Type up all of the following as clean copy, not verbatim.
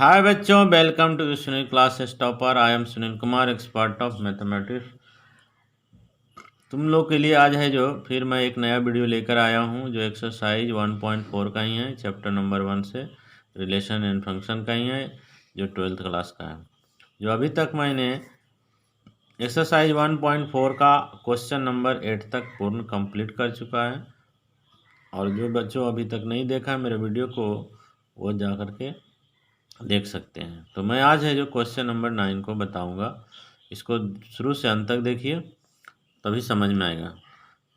हाय बच्चों, welcome to Sunil class topper. I am Sunil Kumar, expert of mathematics. तुम लोग के लिए आज है जो फिर मैं एक नया वीडियो लेकर आया हूँ जो एक्सरसाइज 1.4 का ही है, चैप्टर नंबर 1 से रिलेशन एंड फंक्शन का ही है, जो 12th क्लास का है। जो अभी तक मैंने एक्सरसाइज 1.4 का क्वेश्चन नंबर 8 तक पूर्ण कंप्लीट कर चुका है, और जो बच्चों अभी तक नहीं देखा मेरे वीडियो को वो जा करके देख सकते हैं। तो मैं आज है जो क्वेश्चन नंबर 9 को बताऊंगा। इसको शुरू से अंत तक देखिए, तभी समझ में आएगा।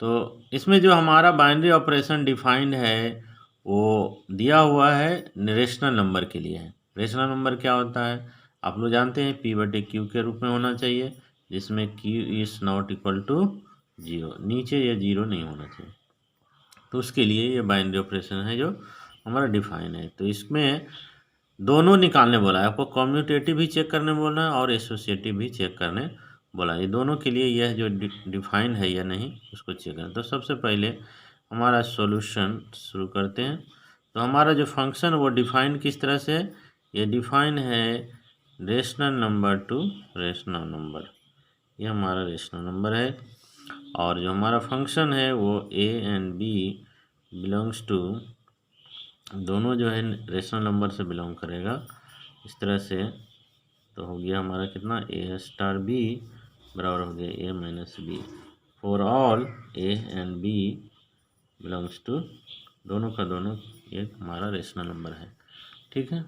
तो इसमें जो हमारा बाइनरी ऑपरेशन डिफाइंड है वो दिया हुआ है रेशनल नंबर के लिए है। रेशनल नंबर क्या होता है आप लोग जानते हैं, P/Q के रूप में होना चाहिए, जिसमें Q is not equal to 0, नीचे ये 0 नहीं होना चाहिए। तो उसके लिए ये बाइनरी ऑपरेशन है जो हमारा डिफाइन है। तो इसमें दोनों निकालने बोला है आपको, कम्यूटेटिव भी चेक करने बोला है और एसोसिएटिव भी चेक करने बोला है। ये दोनों के लिए यह जो डिफाइन है या नहीं उसको चेक करना। तो सबसे पहले हमारा सॉल्यूशन शुरू करते हैं। तो हमारा जो फंक्शन वो डिफाइन किस तरह से है, ये डिफाइन है rational number two rational number. ये हमारा रेशनल नंबर है, और जो हमारा फंक्शन है वो a and b belongs to, दोनों जो है रेशनल नंबर से बिलोंग करेगा इस तरह से। तो हो गया हमारा कितना, a स्टार b बराबर हो गया a minus b for all a and b belongs to, दोनों का दोनों एक हमारा रेशनल नंबर है। ठीक है।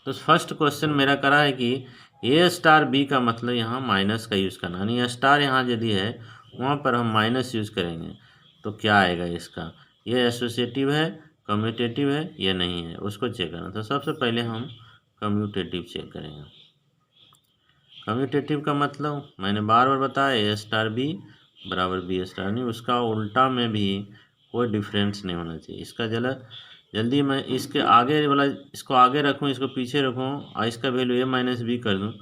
तो फर्स्ट क्वेश्चन मेरा करा है कि a स्टार b का मतलब यहाँ माइनस का यूज़ करना, यानी स्टार यहाँ यदि है वहाँ पर हम माइनस यूज़ करेंगे तो क्या आएगा इसका, ये एसोसिएटिव है, कम्यूटेटिव है या नहीं है, उसको चेक करना। तो सबसे पहले हम कम्यूटेटिव चेक करेंगे। कम्यूटेटिव का मतलब मैंने बार बार बताया, a स्टार b बराबर b स्टार, नहीं उसका उल्टा में भी कोई डिफरेंस नहीं होना चाहिए। इसका जल्दी मैं इसके आगे वाला, इसको आगे रखूँ इसको पीछे रखूँ और इसका वैल्यू a माइनस बी कर दूँ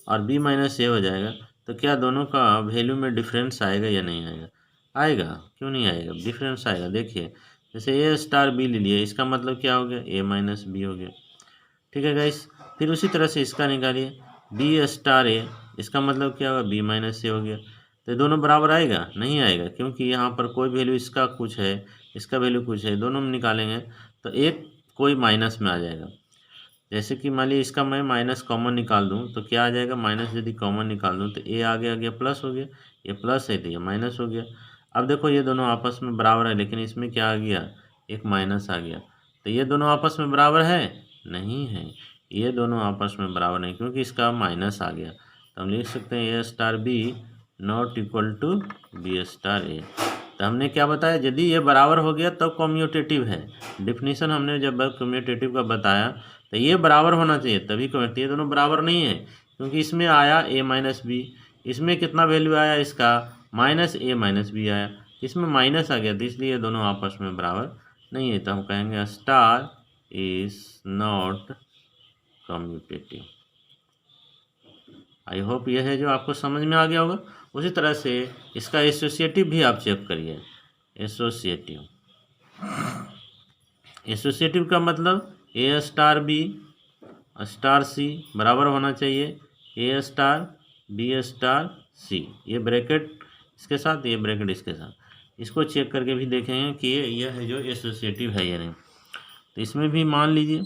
और b माइनस a हो जाएगा, तो क्या दोनों का वैल्यू में डिफरेंस आएगा या नहीं आएगा? आएगा, क्यों नहीं आएगा, डिफरेंस आएगा। देखिए जैसे a स्टार b ले लिए, इसका मतलब क्या हो गया, a माइनस बी हो गया। ठीक है गाइस। फिर उसी तरह से इसका निकालिए, बी स्टार ए, इसका मतलब क्या होगा, बी माइनस ए हो गया। तो दोनों बराबर आएगा? नहीं आएगा, क्योंकि यहाँ पर कोई वैल्यू इसका कुछ है, इसका वैल्यू कुछ है, दोनों में निकालेंगे तो एक कोई माइनस में आ जाएगा। जैसे कि मान लीजिए इसका मैं माइनस कॉमन निकाल दूँ तो क्या आ जाएगा, माइनस यदि कॉमन निकाल दूँ तो ए आगे आ गया प्लस हो गया, ये प्लस है तो ये माइनस हो गया। अब देखो ये दोनों आपस में बराबर है, लेकिन इसमें क्या आ गया, एक माइनस आ गया। तो ये दोनों आपस में बराबर है? नहीं है, ये दोनों आपस में बराबर नहीं, क्योंकि इसका माइनस आ गया। तो हम लिख सकते हैं A star B not equal to B star A. तो हमने क्या बताया, यदि ये बराबर हो गया तब तो कम्यूटेटिव है। डिफिनीशन हमने जब कम्यूटेटिव का बताया तो ये बराबर होना चाहिए तभी कम्यूटेटिव। ये दोनों बराबर नहीं है, क्योंकि इसमें आया a माइनस बी, इसमें कितना वैल्यू आया इसका, माइनस a माइनस बी आया, इसमें माइनस आ गया, तो इसलिए ये दोनों आपस में बराबर नहीं है। तो हम कहेंगे star is not commutative. I hope यह है जो आपको समझ में आ गया होगा। उसी तरह से इसका एसोसिएटिव भी आप चेक करिए। एसोसिएटिव, एसोसिएटिव का मतलब ए स्टार बी स्टार सी बराबर होना चाहिए ए स्टार बी स्टार सी, ये ब्रैकेट इसके साथ, ये ब्रैकेट इसके साथ। इसको चेक करके भी देखेंगे कि यह है जो एसोसिएटिव है या नहीं। तो इसमें भी मान लीजिए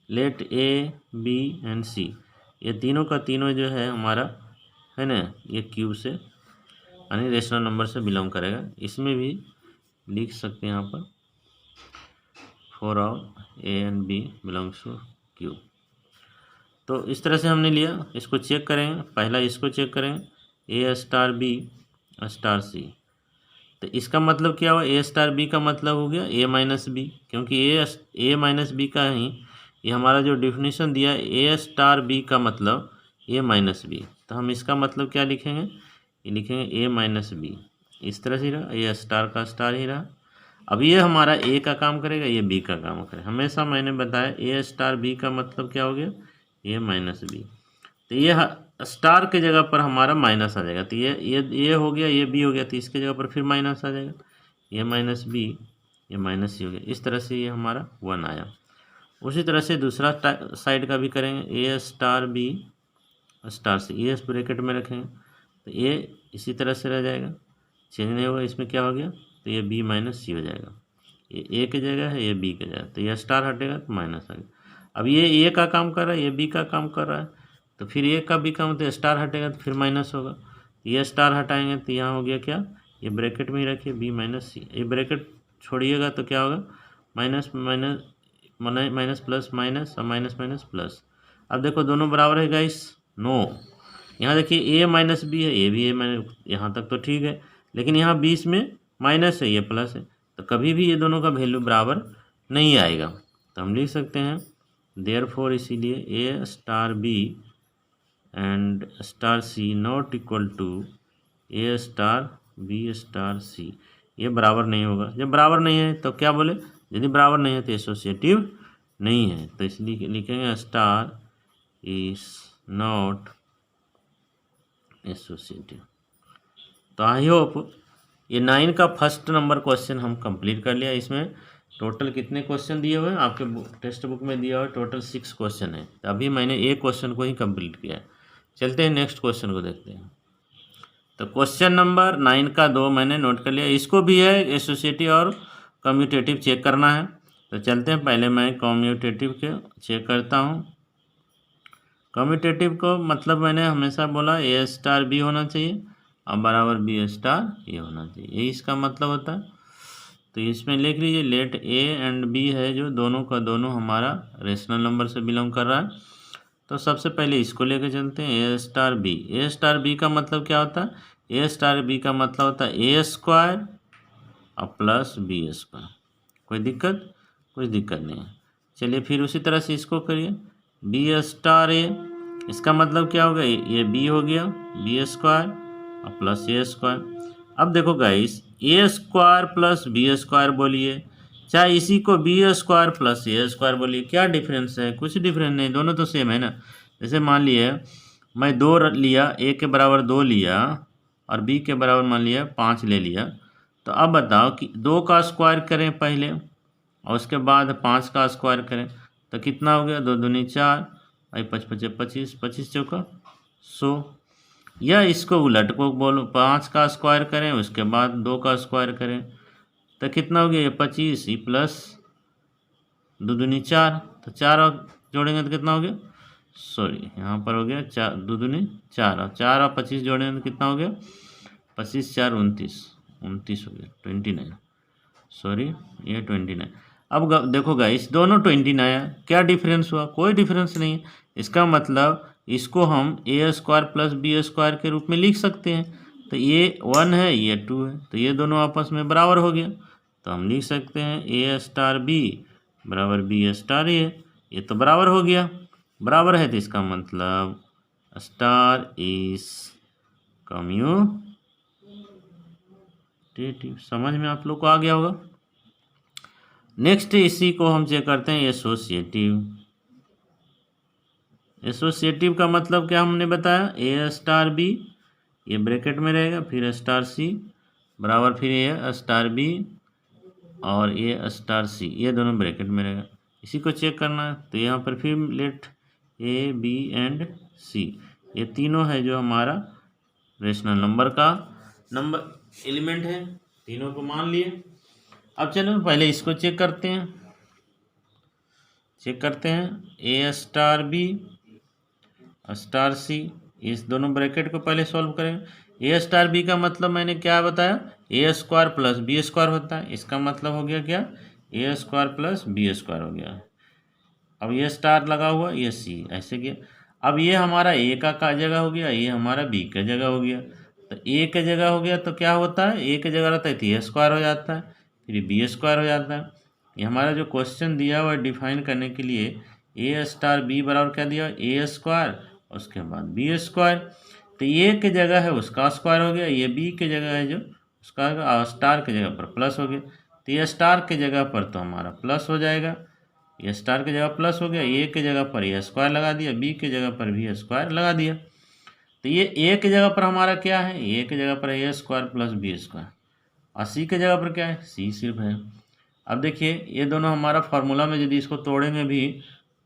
लेट ए बी एंड सी, ये तीनों का तीनों जो है हमारा है ना, ये क्यूब से यानी रेशनल नंबर से बिलोंग करेगा। इसमें भी लिख सकते हैं यहाँ पर for all a and b belongs to Q. तो इस तरह से हमने लिया, इसको चेक करेंगे। पहला इसको चेक करेंगे, ए स्टार बी स्टार सी। तो इसका मतलब क्या हुआ, ए स्टार बी का मतलब हो गया ए माइनस बी, क्योंकि ए माइनस बी का ही ये हमारा जो डिफिनीशन दिया है, ए स्टार बी का मतलब ए माइनस बी। तो हम इसका मतलब क्या लिखेंगे, ये लिखेंगे ए माइनस बी। इस तरह से रहा, ये स्टार का स्टार ही रहा। अब ये हमारा ए का काम करेगा, ये बी का काम करेगा। हमेशा मैंने बताया ए स्टार बी का मतलब क्या हो गया, ए माइनस बी। तो ये स्टार के जगह पर हमारा माइनस आ जाएगा। तो ये हो गया, ये बी हो गया, तो इसके जगह पर फिर माइनस आ जाएगा, ये माइनस बी, ये माइनस सी हो गया। इस तरह से ये हमारा 1 आया। उसी तरह से दूसरा साइड का भी करेंगे, ए स्टार बी स्टार सी, ये इस ब्रैकेट में रखेंगे तो ये इसी तरह से रह जाएगा, चेंज नहीं होगा। इसमें क्या हो गया, तो ये बी माइनस सी हो जाएगा। ये ए की जगह है, ये बी की जगह, तो ये स्टार हटेगा तो माइनस आ गया। अब ये ए का काम कर रहा है, ये बी का काम कर रहा है, तो फिर ए का बी काम, तो स्टार हटेगा तो फिर माइनस होगा। ये स्टार हटाएंगे तो यहाँ हो गया क्या, ये ब्रैकेट में ही रखिए बी माइनस सी, ये ब्रैकेट छोड़िएगा तो क्या होगा, minus minus minus plus minus और माइनस माइनस प्लस। अब देखो दोनों बराबर है गाइस, नो। यहाँ देखिए ए माइनस बी है, ये भी ए माइनस, यहाँ तक तो ठीक है, लेकिन यहाँ बीच में माइनस है, ये प्लस है, तो कभी भी ये दोनों का वैल्यू बराबर नहीं आएगा। तो हम लिख सकते हैं देयरफॉर, इसीलिए A star B and star C not equal to A star B star C, ये बराबर नहीं होगा। जब बराबर नहीं है तो क्या बोले, यदि बराबर नहीं है तो एसोसिएटिव नहीं है, तो इसलिए लिखेंगे स्टार इज नॉट एसोसिएटिव। तो आई होप ये 9 का फर्स्ट नंबर क्वेश्चन हम कंप्लीट कर लिया। इसमें टोटल कितने क्वेश्चन दिए हुए हैं आपके टेक्स्ट बुक में दिया हुआ है, टोटल 6 क्वेश्चन है। तो अभी मैंने एक क्वेश्चन को ही कंप्लीट किया है। चलते हैं नेक्स्ट क्वेश्चन को देखते हैं। तो क्वेश्चन नंबर 9 का 2 मैंने नोट कर लिया, इसको भी है एसोसिएटिव और कम्यूटेटिव चेक करना है। तो चलते हैं, पहले मैं कम्यूटेटिव के चेक करता हूँ। कम्यूटेटिव को मतलब मैंने हमेशा बोला ए स्टार बी होना चाहिए और बराबर बी स्टार ये होना चाहिए, यही इसका मतलब होता है। तो इसमें लिख लीजिए लेट ए एंड बी है जो दोनों का दोनों हमारा रेशनल नंबर से बिलोंग कर रहा है। तो सबसे पहले इसको लेके चलते हैं, A star B. A star B का मतलब क्या होता है, ए स्टार बी का मतलब होता है ए स्क्वायर और प्लस बी स्क्वायर। कोई दिक्कत, कोई दिक्कत नहीं है। चलिए फिर उसी तरह से इसको करिए, बी स्टार ए, इसका मतलब क्या होगा, ये बी हो गया बी स्क्वायर और प्लस ए स्क्वायर। अब देखो गाइस, ए स्क्वायर प्लस बी स्क्वायर बोलिए, चाहे इसी को बी स्क्वायर प्लस ए स्क्वायर बोलिए, क्या डिफरेंस है, कुछ डिफरेंस नहीं, दोनों तो सेम है ना। जैसे मान लिए मैं 2 लिया, ए के बराबर 2 लिया और बी के बराबर मान लिया 5 ले लिया, तो अब बताओ कि 2 का स्क्वायर करें पहले और उसके बाद 5 का स्क्वायर करें तो कितना हो गया, 2 दूनी 4 और 5 पचे 25, 25 चौका 100। या इसको उलट को बोलो, 5 का स्क्वायर करें उसके बाद 2 का स्क्वायर करें तो कितना हो गया, ये 25 प्लस 2 दूनी 4, तो 4 और जोड़ेंगे तो कितना हो गया, सॉरी यहाँ पर हो गया 4 2 दूनी 4 और 4 और 25 जोड़ेंगे तो कितना हो गया, 25 4 29 29 हो गया 29, सॉरी ये 29। अब देखो गाइस दोनों 29, क्या डिफरेंस हुआ, कोई डिफरेंस नहीं है। इसका मतलब इसको हम ए स्क्वायर प्लस बी स्क्वायर के रूप में लिख सकते हैं। तो ये 1 है ये 2 है, तो ये दोनों आपस में बराबर हो गया, तो हम लिख सकते हैं ए स्टार बी बराबर बी स्टार ए, ये तो बराबर हो गया। बराबर है तो इसका मतलब स्टार इज कम्यूटेटिव। समझ में आप लोग को आ गया होगा। नेक्स्ट इसी को हम चेक करते हैं एसोसिएटिव। एसोसिएटिव का मतलब क्या हमने बताया, ए स्टार बी ये ब्रैकेट में रहेगा, फिर स्टार सी बराबर फिर ए स्टार बी और ए स्टार सी, ये दोनों ब्रैकेट में रहेगा। इसी को चेक करना है तो यहाँ पर फिर लेट ए बी एंड सी, ये तीनों है जो हमारा रेशनल नंबर का नंबर एलिमेंट है, तीनों को मान लिए। अब चलो पहले इसको चेक करते हैं, ए स्टार बी स्टार सी, इस दोनों ब्रैकेट को पहले सॉल्व करेंगे। ए स्टार बी का मतलब मैंने क्या बताया, ए स्क्वायर प्लस बी स्क्वायर होता है, इसका मतलब हो गया क्या, ए स्क्वायर प्लस बी स्क्वायर हो गया। अब ये स्टार लगा हुआ ये सी, ऐसे किया। अब ये हमारा ए का जगह हो गया, ये हमारा बी का जगह हो गया। तो ए के जगह हो गया तो क्या होता है, ए के जगह रहता है तो ए स्क्वायर हो जाता है, फिर बी स्क्वायर हो जाता है। ये हमारा जो क्वेश्चन दिया हुआ है डिफाइन करने के लिए, ए स्टार बी बराबर क्या दिया, ए स्क्वायर उसके बाद बी स्क्वायर। तो ए के जगह है उसका स्क्वायर हो गया, ये बी के जगह है जो उसका स्टार के जगह पर प्लस हो गया। तो ये स्टार के जगह पर तो हमारा प्लस हो जाएगा, ये स्टार के जगह प्लस हो गया, ए के जगह पर ये स्क्वायर लगा दिया, बी के जगह पर भी स्क्वायर लगा दिया। तो ये ए के जगह पर हमारा क्या है, ए के जगह पर ए स्क्वायर प्लस बी स्क्वायर, और सी के जगह पर क्या है, सी सिर्फ है। अब देखिए ये दोनों हमारा फार्मूला में यदि इसको तोड़ेंगे भी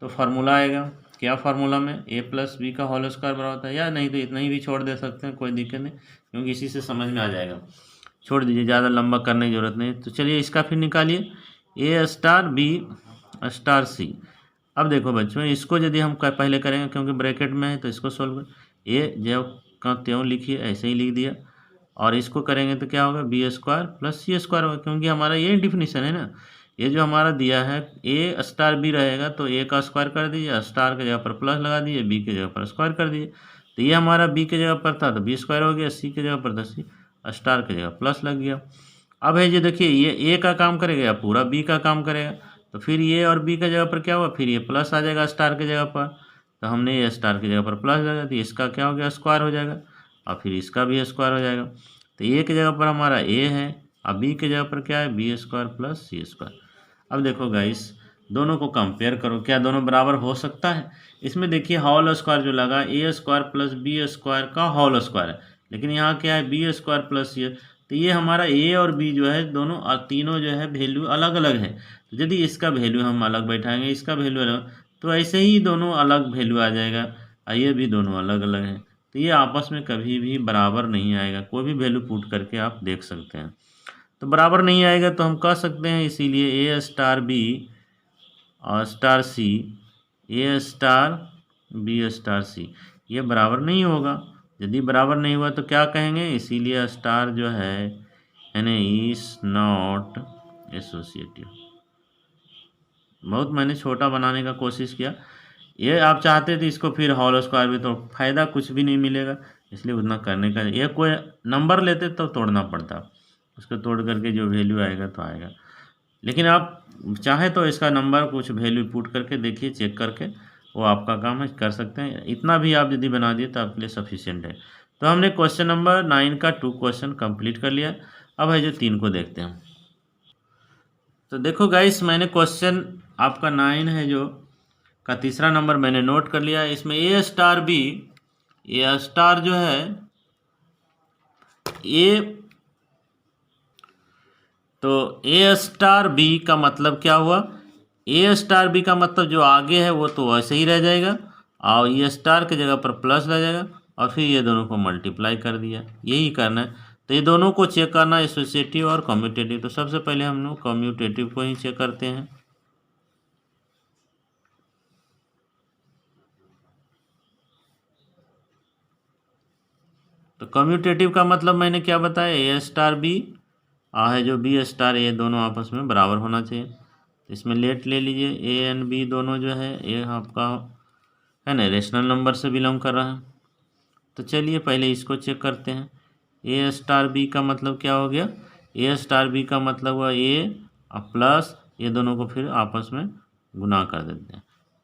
तो फार्मूला आएगा, क्या फार्मूला में a प्लस बी का होल स्क्वायर बराबर होता है, या नहीं तो इतना ही भी छोड़ दे सकते हैं, कोई दिक्कत नहीं, क्योंकि इसी से समझ में आ जाएगा। छोड़ दीजिए, ज़्यादा लंबा करने की ज़रूरत नहीं। तो चलिए इसका फिर निकालिए, a स्टार बी स्टार सी। अब देखो बच्चों, इसको यदि हम पहले करेंगे क्योंकि ब्रैकेट में है तो इसको सोल्व कर, ए जब का त्यों लिखिए, ऐसे ही लिख दिया, और इसको करेंगे तो क्या होगा, बी स्क्वायर प्लस सी स्क्वायर होगा, क्योंकि हमारा ये डिफिनीशन है ना, ये जो हमारा दिया है ए स्टार बी रहेगा तो ए का स्क्वायर कर दीजिए, स्टार के जगह पर प्लस लगा दीजिए, बी के जगह पर स्क्वायर कर दीजिए। तो ये हमारा बी के जगह पर था तो बी स्क्वायर हो गया, सी के जगह पर था सी, स्टार के जगह प्लस लग गया। अब है ये देखिए, ये ए का काम करेगा या पूरा बी का काम करेगा, तो फिर ये और बी का जगह पर क्या हुआ, फिर ये प्लस आ जाएगा स्टार के जगह पर, तो हमने ये स्टार की जगह पर प्लस लगा दिया, इसका क्या हो गया, स्क्वायर हो जाएगा, और फिर इसका भी स्क्वायर हो जाएगा। तो ए की जगह पर हमारा ए है, अब बी की जगह पर क्या है, बी स्क्वायर प्लस सी स्क्वायर। अब देखो गाइस, दोनों को कंपेयर करो, क्या दोनों बराबर हो सकता है। इसमें देखिए होल स्क्वायर जो लगा, ए स्क्वायर प्लस बी स्क्वायर का होल स्क्वायर है, लेकिन यहाँ क्या है, बी स्क्वायर प्लस सी, तो ये हमारा ए और बी जो है दोनों तीनों जो है वैल्यू अलग अलग है। तो यदि इसका वैल्यू हम अलग बैठाएंगे, इसका वैल्यू अलग, तो ऐसे ही दोनों अलग वैल्यू आ जाएगा, और ये भी दोनों अलग अलग हैं, तो ये आपस में कभी भी बराबर नहीं आएगा। कोई भी वैल्यू पुट करके आप देख सकते हैं, तो बराबर नहीं आएगा, तो हम कह सकते हैं इसीलिए ए स्टार बी और स्टार सी, ए स्टार बी स्टार सी, ये बराबर नहीं होगा। यदि बराबर नहीं हुआ तो क्या कहेंगे, इसीलिए स्टार जो है यानी इज नॉट एसोसिएटिव। बहुत मैंने छोटा बनाने का कोशिश किया, ये आप चाहते थे इसको फिर होल स्क्वायर भी, तो फ़ायदा कुछ भी नहीं मिलेगा, इसलिए उतना करने का, ये कोई नंबर लेते तो तोड़ना पड़ता, उसको तोड़ करके जो वैल्यू आएगा तो आएगा। लेकिन आप चाहे तो इसका नंबर कुछ वैल्यू पुट करके देखिए, चेक करके, वो आपका काम है, कर सकते हैं। इतना भी आप यदि बना दिए तो आपके लिए सफिशिएंट है। तो हमने क्वेश्चन नंबर 9 का 2 क्वेश्चन कंप्लीट कर लिया। अब है जो 3 को देखते हैं। तो देखो गाइस, मैंने क्वेश्चन आपका 9 है जो का तीसरा नंबर मैंने नोट कर लिया। इसमें ए स्टार बी, ए स्टार जो है ए, तो ए स्टार बी का मतलब क्या हुआ, ए स्टार बी का मतलब जो आगे है वो तो वैसे ही रह जाएगा, और ये स्टार के जगह पर प्लस रह जाएगा, और फिर ये दोनों को मल्टीप्लाई कर दिया, यही करना है। तो ये दोनों को चेक करना, एसोसिएटिव और कम्यूटेटिव। तो सबसे पहले हम लोग कम्यूटेटिव को ही चेक करते हैं। तो कम्यूटेटिव का मतलब मैंने क्या बताया, ए स्टार बी है जो बी स्टार, ये दोनों आपस में बराबर होना चाहिए। तो इसमें लेट ले लीजिए, ए एंड बी दोनों जो है ये आपका है ना रेशनल नंबर से बिलोंग कर रहा है। तो चलिए पहले इसको चेक करते हैं। ए स्टार बी का मतलब क्या हो गया, ए स्टार बी का मतलब हुआ ए और प्लस ये दोनों को फिर आपस में गुना कर देते हैं,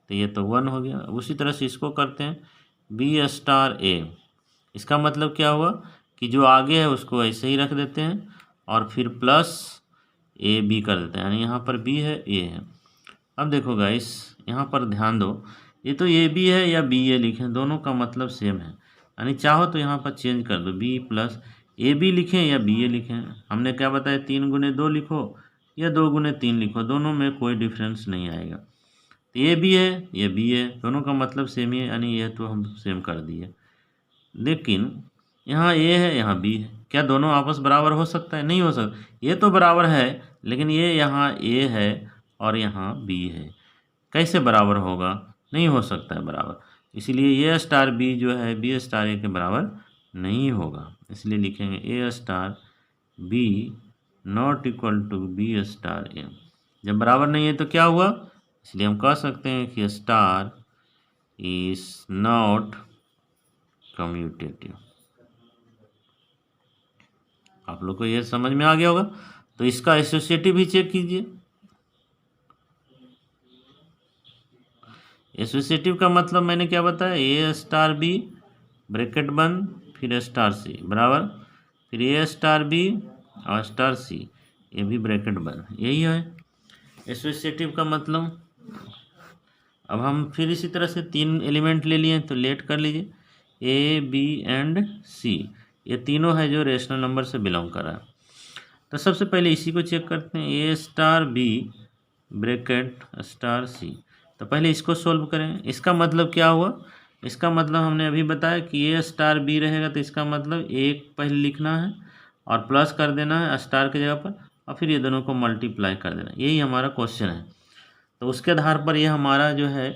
तो ये तो 1 हो गया। उसी तरह से इसको करते हैं, बी स्टार ए, इसका मतलब क्या हुआ कि जो आगे है उसको ऐसे ही रख देते हैं और फिर प्लस ए बी कर देते हैं, यानी यहाँ पर बी है ए है। अब देखो गाइस, यहाँ पर ध्यान दो, ये तो ए बी है या बी ए लिखें, दोनों का मतलब सेम है, यानी चाहो तो यहाँ पर चेंज कर दो, बी प्लस ए बी लिखें या बी ए लिखें। हमने क्या बताया, 3 गुने 2 लिखो या 2 गुने 3 लिखो, दोनों में कोई डिफरेंस नहीं आएगा। तो ये बी है ये बी है, दोनों का मतलब सेम ही है, यानी ये तो हम सेम कर दिए। लेकिन यहाँ ए है यहाँ बी है, क्या दोनों आपस बराबर हो सकता है, नहीं हो सकता। ये तो बराबर है, लेकिन ये यहाँ ए है और यहाँ बी है, कैसे बराबर होगा, नहीं हो सकता है बराबर। इसलिए ए स्टार बी जो है बी स्टार ए के बराबर नहीं होगा, इसलिए लिखेंगे A star B not equal to B star A. जब बराबर नहीं है तो क्या हुआ, इसलिए हम कह सकते हैं कि स्टार इज नॉट कम्यूटेटिव। आप लोग को ये समझ में आ गया होगा। तो इसका एसोसिएटिव भी चेक कीजिए। एसोसिएटिव का मतलब मैंने क्या बताया, ए स्टार बी ब्रैकेट बंद फिर स्टार सी बराबर, फिर ए स्टार बी और स्टार सी, ये भी ब्रैकेट बंद, यही है एसोसिएटिव का मतलब। अब हम फिर इसी तरह से 3 एलिमेंट ले लिए, तो लेट कर लीजिए, ए बी एंड सी, ये तीनों है जो रेशनल नंबर से बिलोंग कर रहा है। तो सबसे पहले इसी को चेक करते हैं, A star B bracket star C. तो पहले इसको सोल्व करें। इसका मतलब क्या हुआ, इसका मतलब हमने अभी बताया कि ए स्टार बी रहेगा, तो इसका मतलब एक पहले लिखना है और प्लस कर देना है स्टार की जगह पर, और फिर ये दोनों को मल्टीप्लाई कर देना। यही हमारा क्वेश्चन है। तो उसके आधार पर ये हमारा जो है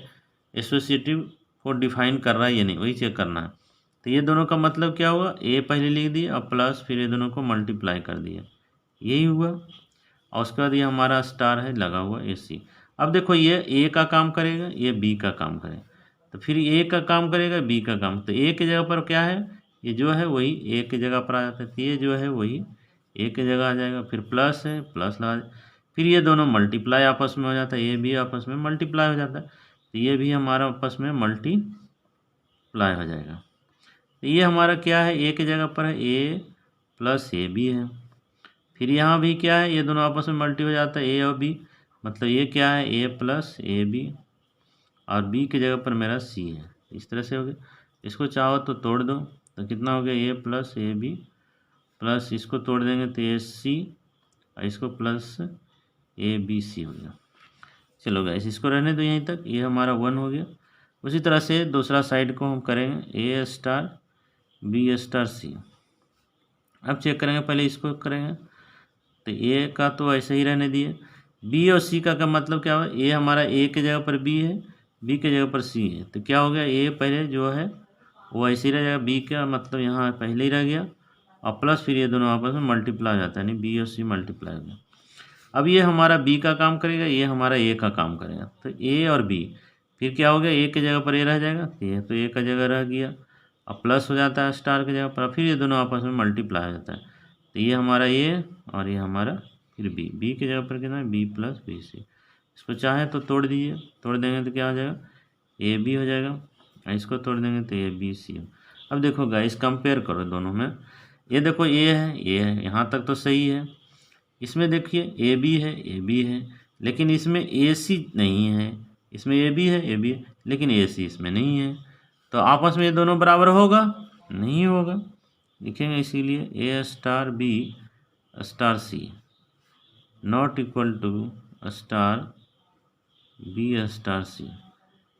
एसोसिएटिव को डिफाइन कर रहा है या नहीं, वही चेक करना है। तो ये दोनों का मतलब क्या हुआ, ए पहले लिख दिए और प्लस फिर ये दोनों को मल्टीप्लाई कर दिया, यही हुआ। और उसके बाद ये हमारा स्टार है लगा हुआ ए सी। अब देखो ये ए का काम करेगा, ये बी का काम करेगा, तो फिर ए का काम करेगा बी का काम। तो ए की जगह पर क्या है, ये जो है वही ए की जगह पर आ जाता है, तो ये जो है वही ए की जगह आ जाएगा। फिर प्लस है, प्लस लगा दे, फिर ये दोनों मल्टीप्लाई आपस में हो जाता है, ये भी आपस में मल्टीप्लाई हो जाता है, तो ये भी हमारा आपस में मल्टीप्लाई हो जाएगा। तो ये हमारा क्या है, ए की जगह पर है ए प्लस ए बी है। फिर यहाँ भी क्या है, ये दोनों आपस में मल्टी हो जाता है, ए और बी, मतलब ये क्या है ए प्लस ए बी, और बी की जगह पर मेरा सी है। इस तरह से हो गया। इसको चाहो तो तोड़ दो, तो कितना हो गया ए प्लस ए बी, प्लस इसको तोड़ देंगे तो ए सी, और इसको प्लस ए बी सी हो गया। चलो गाइस इसको रहने दो यहीं तक, ये हमारा 1 हो गया। उसी तरह से दूसरा साइड को हम करेंगे, ए स्टार बी स्टार सी। अब चेक करेंगे, पहले इसको करेंगे, तो ए का तो ऐसे ही रहने दिए। बी और सी का मतलब क्या हुआ, ए हमारा ए की जगह पर बी है, बी की जगह पर सी है, तो क्या हो गया ए पहले जो है वो ऐसे ही रह जाएगा, बी का मतलब यहाँ पहले ही रह गया, और प्लस फिर ये दोनों आपस में मल्टीप्लाई हो जाता है, यानी बी और सी मल्टीप्लाई हो गया। अब ये हमारा बी का काम करेगा, ये हमारा ए का काम करेगा, तो ए और बी, फिर क्या हो गया ए की जगह पर ए रह जाएगा, ये तो ए का जगह रह गया, अब प्लस हो जाता है स्टार की जगह पर, फिर ये दोनों आपस में मल्टीप्लाई हो जाता है, तो ये हमारा ए और ये हमारा फिर बी, बी की जगह पर कितना है बी प्लस बी सी। इसको चाहे तो तोड़ दीजिए, तोड़ देंगे तो क्या हो जाएगा ए बी हो जाएगा, और इसको तोड़ देंगे तो ए बी सी। अब देखो गाइस कंपेयर करो दोनों में, ये देखो ए है, यहाँ तक तो सही है। इसमें देखिए ए बी है, लेकिन इसमें ए सी नहीं है, इसमें ए बी है, लेकिन ए सी इसमें नहीं है, तो आपस में ये दोनों बराबर होगा, नहीं होगा, लिखेंगे इसीलिए A star B star C not equal to star B star C.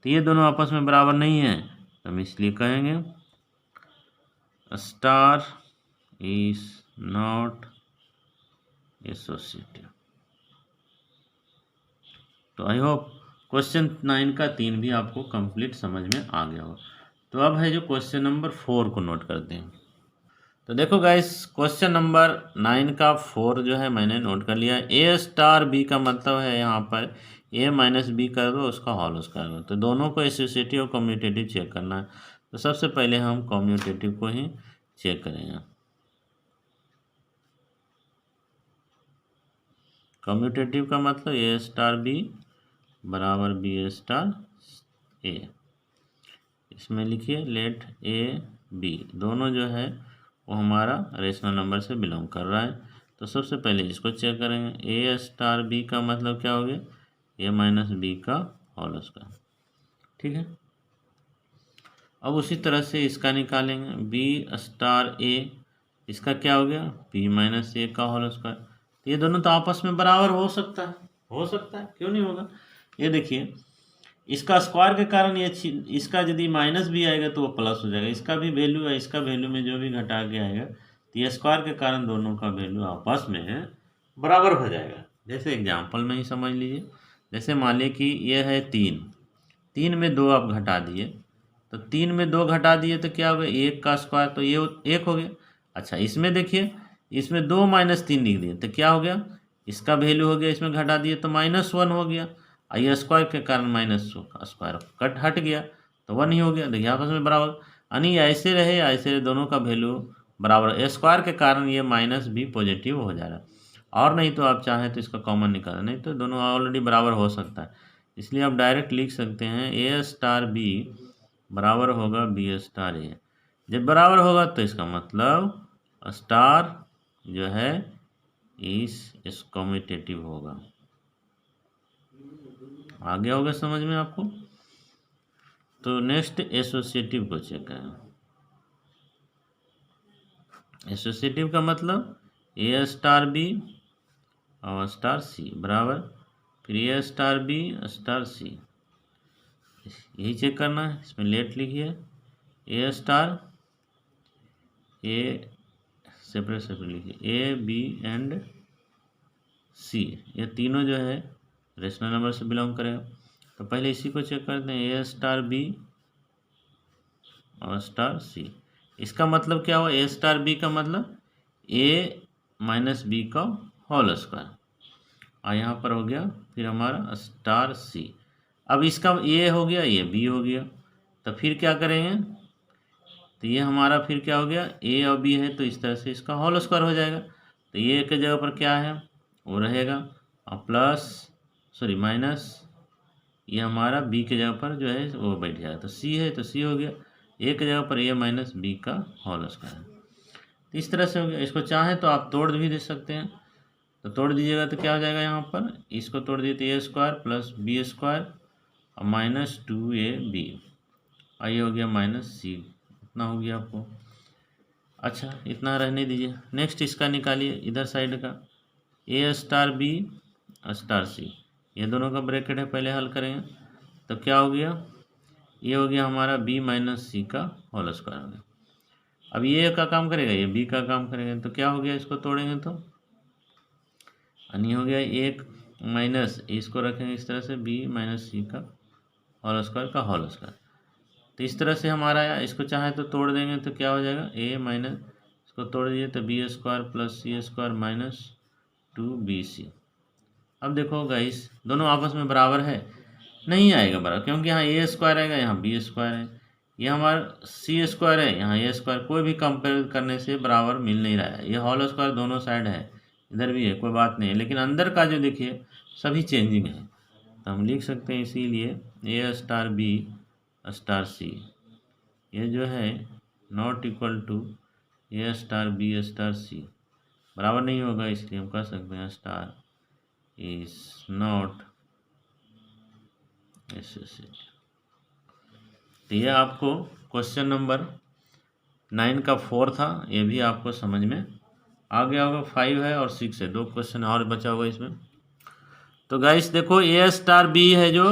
तो ये दोनों आपस में बराबर नहीं है, तो हम इसलिए कहेंगे स्टार इज नॉट एसोसिएटिव। तो आई होप क्वेश्चन 9 का 3 भी आपको कंप्लीट समझ में आ गया हो। तो अब है जो क्वेश्चन नंबर 4 को नोट करते हैं। तो देखो गाइस क्वेश्चन नंबर 9 का 4 जो है मैंने नोट कर लिया। ए स्टार बी का मतलब है यहाँ पर ए माइनस बी कर दो, उसका होल स्क्वायर करो। तो दोनों को एसोसिएटिव और कम्यूटेटिव चेक करना है। तो सबसे पहले हम कम्यूटेटिव को ही चेक करेंगे। कम्यूटेटिव का मतलब ए स्टार बी बराबर बी स्टार ए। इसमें लिखिए लेट ए बी, दोनों जो है वो हमारा रेशनल नंबर से बिलोंग कर रहा है। तो सबसे पहले इसको चेक करेंगे, ए स्टार बी का मतलब क्या हो गया ए माइनस बी का होल स्क्वायर, ठीक है। अब उसी तरह से इसका निकालेंगे, बी स्टार ए, इसका क्या हो गया बी माइनस ए का होल स्क्वायर। तो ये दोनों तो आपस में बराबर हो सकता है, क्यों नहीं होगा। ये देखिए इसका स्क्वायर के कारण ये इसका यदि माइनस भी आएगा तो वो प्लस हो जाएगा, इसका भी वैल्यू है, इसका वैल्यू में जो भी घटा के आएगा तो ये स्क्वायर के कारण दोनों का वैल्यू आपस में बराबर हो जाएगा। जैसे एग्जांपल में ही समझ लीजिए, जैसे मान लीजिए कि ये है 3 में 2 आप घटा दिए, तो 3 में 2 घटा दिए तो क्या हो गया 1 का स्क्वायर, तो ये 1 हो गया। अच्छा इसमें देखिए, इसमें 2 माइनस 3 लिख दिए तो क्या हो गया, इसका वैल्यू हो गया, इसमें घटा दिए तो -1 हो गया, ये स्क्वायर के कारण माइनस का स्क्वायर कट हट गया तो 1 ही हो गया। देखिए आपस में बराबर, यानी ऐसे रहे दोनों का वैल्यू बराबर, स्क्वायर के कारण ये माइनस भी पॉजिटिव हो जा रहा है। और नहीं तो आप चाहें तो इसका कॉमन निकाल, नहीं तो दोनों ऑलरेडी बराबर हो सकता है, इसलिए आप डायरेक्ट लिख सकते हैं ए स्टार बी बराबर होगा बी स्टार ए। जब बराबर होगा तो इसका मतलब स्टार जो है इस कम्यूटेटिव होगा। आ गया होगा समझ में आपको। तो नेक्स्ट एसोसिएटिव को चेक करें। एसोसिएटिव का मतलब ए स्टार बी और स्टार सी बराबर फिर ए स्टार बी स्टार सी, यही चेक करना है। इसमें लेट लिखिए ए स्टार, ए सेपरेट लिखिए ए बी एंड सी, ये तीनों जो है रेशनल नंबर से बिलोंग करेगा। तो पहले इसी को चेक करते हैं ए स्टार बी और स्टार सी। इसका मतलब क्या हुआ, ए स्टार बी का मतलब ए माइनस बी का होल स्क्वायर, और यहाँ पर हो गया फिर हमारा स्टार सी। अब इसका ए हो गया, ये बी हो गया, तो फिर क्या करेंगे, तो ये हमारा फिर क्या हो गया, ए और बी है तो इस तरह से इसका होल स्क्वायर हो जाएगा। तो ये के जगह पर क्या है वो रहेगा, और प्लस सॉरी माइनस ये हमारा बी के जगह पर जो है वो बैठ जाएगा। तो सी है तो सी हो गया, ए के जगह पर ए माइनस बी का होल स्क्वायर। तो इस तरह से हो गया। इसको चाहें तो आप तोड़ भी दे सकते हैं, तो तोड़ दीजिएगा तो क्या हो जाएगा, यहाँ पर इसको तोड़ दिए तो ए स्क्वायर प्लस बी स्क्वायर और माइनस 2ab, और ये हो गया माइनस सी। इतना हो गया आपको। अच्छा इतना रहने दीजिए। नेक्स्ट इसका निकालिए इधर साइड का, ए स्टार बी स्टार सी, ये दोनों का ब्रैकेट है, पहले हल करेंगे। तो क्या हो गया, ये हो गया हमारा बी माइनस सी का होल स्क्वायर हो गया। अब ये का काम करेगा, ये बी का काम करेगा, तो क्या हो गया, इसको तोड़ेंगे तो यानी हो गया एक माइनस, इसको रखेंगे इस तरह से बी माइनस सी का होल स्क्वायर का होल स्क्वायर। तो इस तरह से हमारा इसको चाहे तो तोड़ देंगे तो क्या हो जाएगा, ए माइनस इसको तोड़ दीजिए तो बी स्क्वायर प्लस सी स्क्वायर माइनस 2bc। अब देखो गाइस दोनों आपस में बराबर है, नहीं आएगा बराबर, क्योंकि यहाँ ए स्क्वायर आएगा, यहाँ बी स्क्वायर है, ये हमारा सी स्क्वायर है, यहाँ ए स्क्वायर, कोई भी कंपेयर करने से बराबर मिल नहीं रहा है। ये होल स्क्वायर दोनों साइड है, इधर भी है, कोई बात नहीं है, लेकिन अंदर का जो देखिए सभी चेंजिंग है। तो हम लिख सकते हैं इसीलिए A star B star C, ये जो है not equal to A star B star C, बराबर नहीं होगा, इसलिए हम कह सकते हैं स्टार इज नॉट एसोसिएटेड। तो ये आपको क्वेश्चन नंबर 9 का 4 था, ये भी आपको समझ में आ गया होगा। 5 है और 6 है, 2 क्वेश्चन और बचा होगा इसमें। तो गाइस देखो ए स्टार बी है जो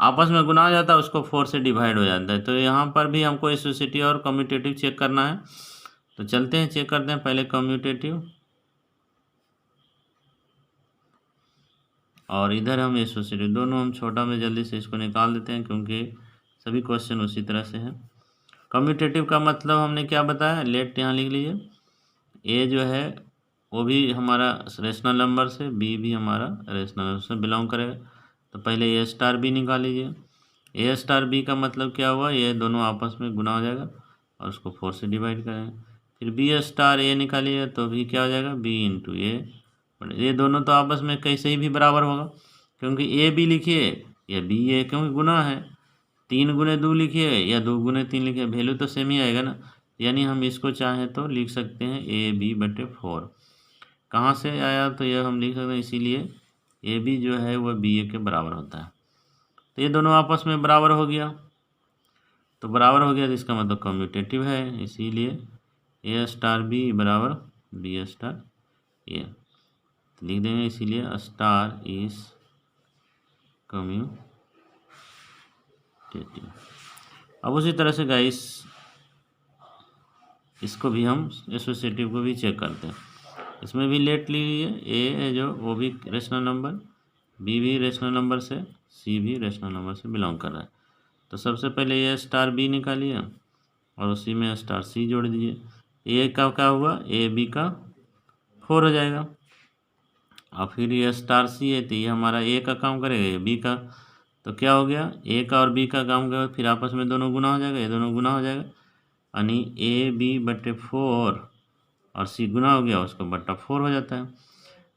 आपस में गुना हो जाता है उसको 4 से डिवाइड हो जाता है। तो यहाँ पर भी हमको एसोसिएटिव और कम्यूटेटिव चेक करना है, तो चलते हैं चेक करते हैं पहले कम्यूटेटिव, और इधर हम एसोसिएटिव, दोनों हम छोटा में जल्दी से इसको निकाल देते हैं क्योंकि सभी क्वेश्चन उसी तरह से हैं। कम्यूटेटिव का मतलब हमने क्या बताया, लेट यहाँ लिख लीजिए, ए जो है वो भी हमारा रेशनल नंबर से, बी भी हमारा रेशनल नंबर से बिलोंग करेगा। तो पहले ए स्टार बी निकाल लीजिए, ए स्टार बी का मतलब क्या हुआ, ये दोनों आपस में गुना हो जाएगा और उसको 4 से डिवाइड करेंगे। फिर बी स्टार ए निकालिए तो भी क्या हो जाएगा, बी इंटू ए, ये दोनों तो आपस में कैसे ही भी बराबर होगा, क्योंकि ए बी लिखिए या बी ए, क्योंकि गुना है, 3 गुने 2 लिखिए या 2 गुने 3 लिखिए, वैल्यू तो सेम ही आएगा ना। यानी हम इसको चाहें तो लिख सकते हैं ए बी बटे 4। कहाँ से आया, तो यह हम लिख सकते हैं, इसीलिए ए बी जो है वह बी ए के बराबर होता है। तो ये दोनों आपस में बराबर हो गया, तो बराबर हो गया तो इसका मतलब कम्यूटेटिव है, इसीलिए ए स्टार बी बराबर बी स्टार ए, तो लिख देंगे इसीलिए स्टार इज कम्यूटेटिव। अब उसी तरह से गाइस इसको भी हम एसोसिएटिव को भी चेक करते हैं। इसमें भी लेट लीजिए, ए है जो वो भी रेशनल नंबर, बी भी रेशनल नंबर से, सी भी रेशनल नंबर से बिलोंग कर रहा है। तो सबसे पहले ए स्टार बी निकालिए और उसी में स्टार सी जोड़ दीजिए। ए का क्या हुआ, ए बी का 4 हो जाएगा, और फिर ये स्टार सी है तो ये हमारा ए का काम करेगा, ये बी का, तो क्या हो गया, ए का और बी का काम करेगा, फिर आपस में दोनों गुना हो जाएगा, ये दोनों गुना हो जाएगा, यानी ए बी बटे 4 और सी गुना हो गया उसका बट्टा 4 हो जाता है।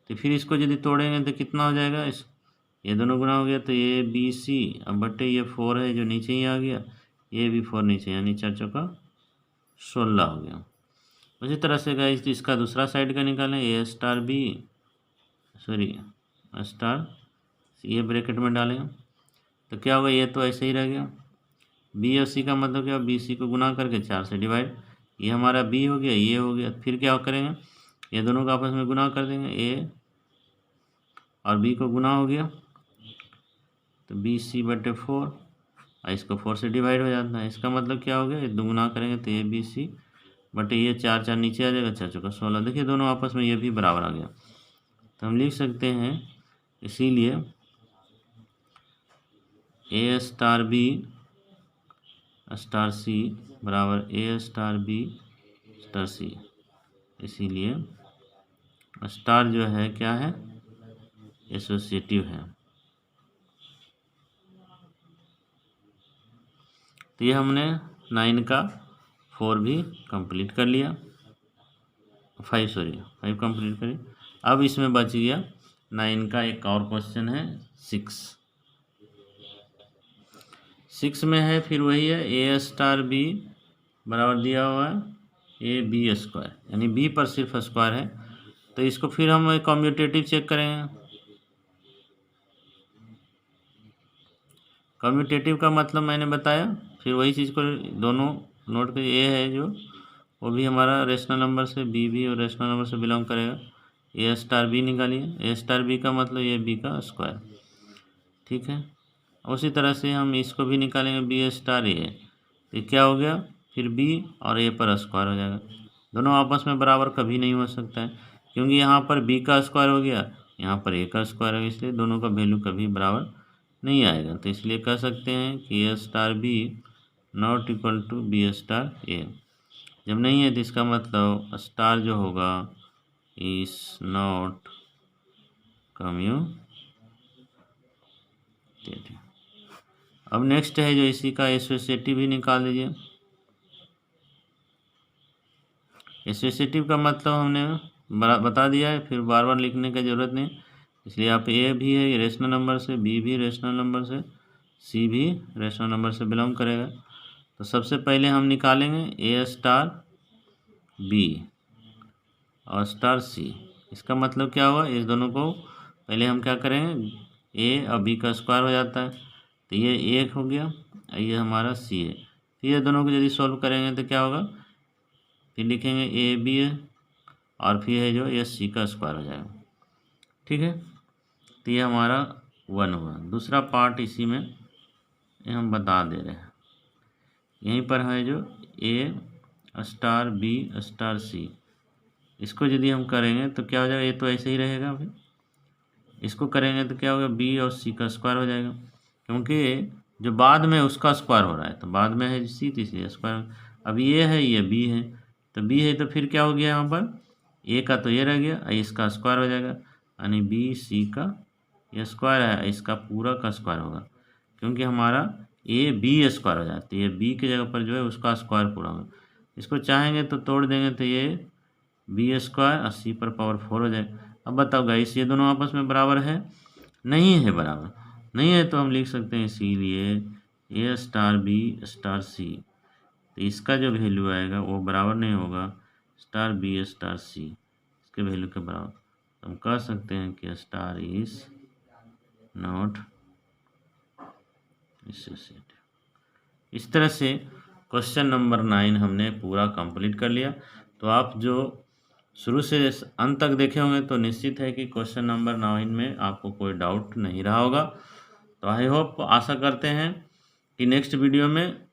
तो फिर इसको यदि तोड़ेंगे तो कितना हो जाएगा, इस ये दोनों गुना हो गया तो ए बी सी, अब बटे ये 4 है जो नीचे ही आ गया, ये भी 4 नीचे, यानी 4 चौका 16 हो गया। उसी तरह से गाइस इसका दूसरा साइड का निकालें, ए स्टार बी सॉरी स्टार ये ब्रैकेट में डालें, तो क्या होगा, ये तो ऐसे ही रह गया, बी और सी का मतलब क्या, बी सी को गुना करके 4 से डिवाइड, ये हमारा बी हो गया, ये हो गया, फिर क्या करेंगे, ये दोनों को आपस में गुना कर देंगे, ए और बी को गुना हो गया तो BC/4 और इसको 4 से डिवाइड हो जाता है। इसका मतलब क्या हो गया, ये दुगुना करेंगे तो ABC/, ये 4 4 नीचे आ जाएगा, 4 चौका 16। देखिए दोनों आपस में ये भी बराबर आ गया, तो हम लिख सकते हैं इसीलिए A*B*C बराबर A*B*C। इसीलिए स्टार जो है क्या है, एसोसिएटिव है। तो ये हमने 9 का 4 भी कंप्लीट कर लिया, 5 कंप्लीट करिए। अब इसमें बच गया 9 का एक और क्वेश्चन है 6 में है, फिर वही है A*B बराबर दिया हुआ है AB², यानी B पर सिर्फ स्क्वायर है। तो इसको फिर हम कम्यूटेटिव चेक करेंगे। कम्यूटेटिव का मतलब मैंने बताया, फिर वही चीज़ को दोनों नोट करिए। ए है जो वो भी हमारा रेशनल नंबर से, बी भी और रेशनल नंबर से बिलोंग करेगा। A*B निकालिए, A*B का मतलब ये B का स्क्वायर, ठीक है। उसी तरह से हम इसको भी निकालेंगे B*A, तो क्या हो गया, फिर B और A पर स्क्वायर हो जाएगा। दोनों आपस में बराबर कभी नहीं हो सकता है, क्योंकि यहाँ पर B का स्क्वायर हो गया, यहाँ पर A का स्क्वायर हो गया, इसलिए दोनों का वैल्यू कभी बराबर नहीं आएगा। तो इसलिए कह सकते हैं कि A*B not equal to B*A। जब नहीं है तो इसका मतलब स्टार जो होगा इज नॉट कम्यूटेटिव। अब नेक्स्ट है जो इसी का एसोसिएटिव भी निकाल दीजिए। एसोसिएटिव का मतलब हमने बता दिया है, फिर बार बार लिखने की ज़रूरत नहीं, इसलिए आप ए भी है रेशनल नंबर से, बी भी रेशनल नंबर से, सी भी रेशनल नंबर से बिलोंग करेगा। तो सबसे पहले हम निकालेंगे A*B और C। इसका मतलब क्या हुआ, इस दोनों को पहले हम क्या करेंगे, A और B का स्क्वायर हो जाता है, तो ये 1 हो गया, ये हमारा C है। फिर ये दोनों को यदि सॉल्व करेंगे तो क्या होगा, फिर लिखेंगे AB और फिर है जो ये C का स्क्वायर हो जाएगा, ठीक है। तो ये हमारा 1 हुआ। दूसरा पार्ट इसी में ये हम बता दे रहे हैं, यहीं पर है जो A*B*C। इसको यदि हम करेंगे तो क्या हो जाएगा, ये तो ऐसे ही रहेगा, फिर इसको करेंगे तो क्या होगा, B और C का स्क्वायर हो जाएगा, क्योंकि जो बाद में उसका स्क्वायर हो रहा है, तो बाद में है C, तीसरी स्क्वायर। अब ये है, ये B है, तो B है तो फिर क्या हो गया, यहाँ पर A का तो ये रह गया, इसका स्क्वायर हो जाएगा, यानी BC का ये स्क्वायर है, इसका पूरा का स्क्वायर होगा, क्योंकि हमारा AB स्क्वायर हो जाता है, ये B की जगह पर जो है उसका स्क्वायर पूरा होगा। इसको चाहेंगे तो तोड़ देंगे तो ये B² और C पर पावर 4 हो जाएगा। अब बताओ गाइस, ये दोनों आपस में बराबर है, नहीं है, बराबर नहीं है, तो हम लिख सकते हैं इसीलिए A*B*C। तो इसका जो वैल्यू आएगा वो बराबर नहीं होगा B*C, इसके वैल्यू के बराबर। तो हम कह सकते हैं कि स्टार इज नॉट एसोसिएटिव। इस तरह से क्वेश्चन नंबर 9 हमने पूरा कंप्लीट कर लिया। तो आप जो शुरू से अंत तक देखे होंगे तो निश्चित है कि क्वेश्चन नंबर 9 में आपको कोई डाउट नहीं रहा होगा। तो आई होप, आशा करते हैं कि नेक्स्ट वीडियो में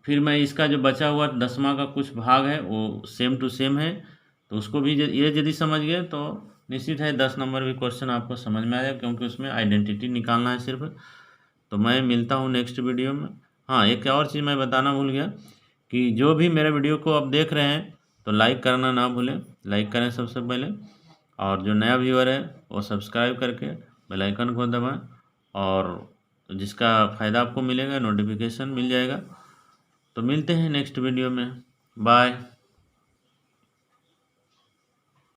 फिर मैं इसका जो बचा हुआ 10वां का कुछ भाग है वो सेम टू सेम है, तो उसको भी ये यदि समझ गए तो निश्चित है 10 नंबर भी क्वेश्चन आपको समझ में आएगा, क्योंकि उसमें आइडेंटिटी निकालना है सिर्फ। तो मैं मिलता हूँ नेक्स्ट वीडियो में। हाँ, एक और चीज़ मैं बताना भूल गया कि जो भी मेरे वीडियो को आप देख रहे हैं तो लाइक करना ना भूलें, लाइक करें सबसे पहले, और जो नया व्यूअर है वो सब्सक्राइब करके बेल आइकन को दबाएं, और जिसका फ़ायदा आपको मिलेगा, नोटिफिकेशन मिल जाएगा। तो मिलते हैं नेक्स्ट वीडियो में, बाय।